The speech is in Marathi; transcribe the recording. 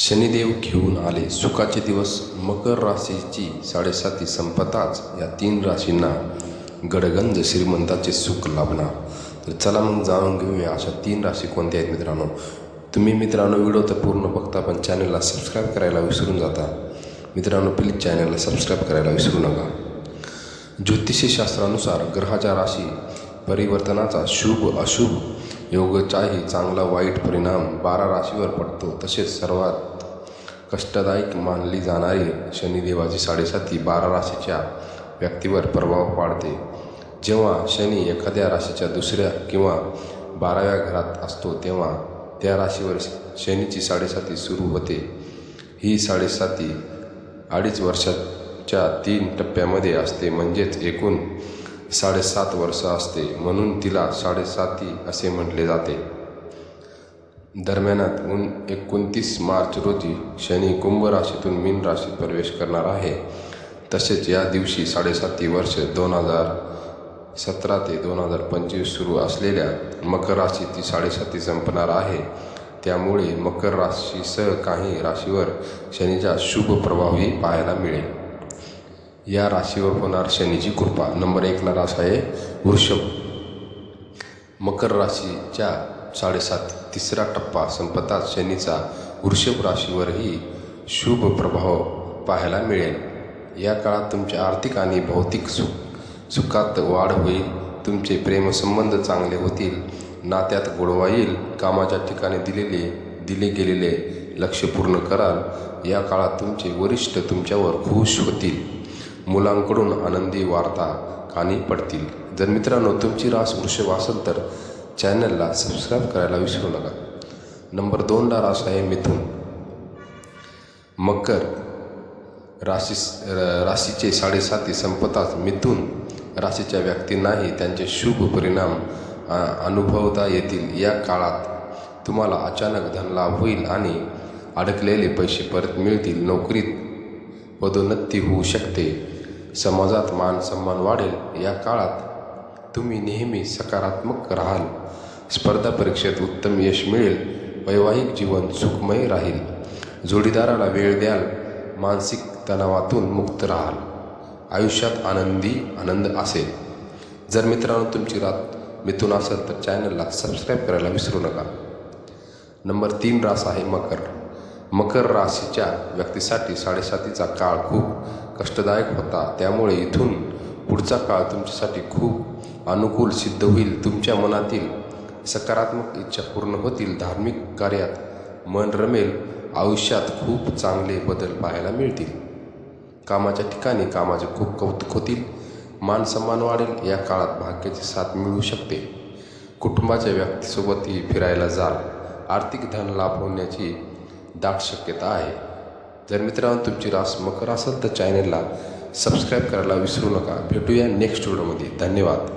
शनिदेव घेऊन आले सुखाचे दिवस. मकर राशीची 7.5 संपताच या 3 राशींना गडगंज श्रीमंताचे सुख लाभणार. तर चला मग जाणून घेऊया अशा 3 राशी कोणत्या आहेत मित्रांनो. तुम्ही मित्रांनो व्हिडिओ तर पूर्ण बघता पण चॅनलला सबस्क्राईब करायला विसरून जाता. मित्रांनो प्लीज चॅनलला सबस्क्राईब करायला विसरू नका. ज्योतिषी शास्त्रानुसार ग्रहाच्या राशी परिवर्तनाचा शुभ अशुभ योगाचाही चांगला वाईट परिणाम 12 राशीवर पडतो. तसेच सर्वात कष्टदायक मानली जाणारी शनिदेवाची 7.5 12 राशीच्या व्यक्तीवर प्रभाव पाडते. जेव्हा शनी एखाद्या राशीच्या दुसऱ्या किंवा 12व्या घरात असतो तेव्हा त्या राशीवर शनीची 7.5 सुरू होते. ही 7.5 2.5 वर्षाच्या 3 टप्प्यामध्ये असते, म्हणजेच एकूण 7.5 वर्ष असते. म्हणून तिला 7.5 असे म्हटले जाते. दरम्यानात 29 मार्च रोजी शनी कुंभ राशीतून मीन राशीत प्रवेश करणार आहे. तसेच या दिवशी 7.5 वर्ष 2017 ते 2025 सुरू असलेल्या मकर राशीची 7.5 संपणार आहे. त्यामुळे मकर राशीसह काही राशीवर शनीचा शुभ प्रभावही पाहायला मिळेल. या राशीवर होणार शनीची कृपा. नंबर 1 ला रास आहे वृषभ. मकर राशीच्या 7.5 तिसरा टप्पा संपताच शनीचा वृषभ राशीवरही शुभ प्रभाव पाहायला मिळेल. या काळात तुमच्या आर्थिक आणि भौतिक सुखात वाढ होईल. तुमचे प्रेमसंबंध चांगले होतील. नात्यात गोडवा येईल. कामाच्या ठिकाणी दिले गेलेले लक्ष्य पूर्ण कराल. या काळात तुमचे वरिष्ठ तुमच्यावर खुश होतील. मुलांकडून आनंदी वार्ता कानी पडतील. जर मित्रांनो तुमची रास वृषभ असेल तर चॅनलला सबस्क्राईब करायला विसरू नका. नंबर 2 ला रास आहे मिथुन. मकर राशीचे 7.5 संपताच मिथुन राशीच्या व्यक्तींनाही त्यांचे शुभ परिणाम अनुभवता येतील. या काळात तुम्हाला अचानक धनलाभ होईल आणि अडकलेले पैसे परत मिळतील. नोकरीत पदोन्नती होऊ शकते. समाजात मान सन्मान वाढेल. या काळात तुम्ही नेहमी सकारात्मक राहाल. स्पर्धा परीक्षेत उत्तम यश मिळेल. वैवाहिक जीवन सुखमय राहील. जोडीदाराला वेळ द्याल. मानसिक तणावातून मुक्त राहाल. आयुष्यात आनंद असेल. जर मित्रांनो तुमची रात मिथुन असेल तर चॅनलला सबस्क्राईब करायला विसरू नका. नंबर 3 रास आहे मकर. मकर राशीच्या व्यक्तीसाठी 7.5 काळ खूप कष्टदायक होता. त्यामुळे इथून पुढचा काळ तुमच्यासाठी खूप अनुकूल सिद्ध होईल. तुमच्या मनातील सकारात्मक इच्छा पूर्ण होतील. धार्मिक कार्यात मन रमेल. आयुष्यात खूप चांगले बदल पाहायला मिळतील. कामाच्या ठिकाणी कामाचे खूप कौतुक होतील. मान सन्मान वाढेल. या काळात भाग्याची साथ मिळू शकते. कुटुंबाच्या व्यक्तीसोबतही फिरायला जाल. आर्थिक धन लाभ होण्याची दाट शक्यता आहे. जर मित्रांनो तुमची रास मकर असेल तर चॅनलला सबस्क्राईब करायला विसरू नका. भेटूया नेक्स्ट व्हिडिओमध्ये. धन्यवाद.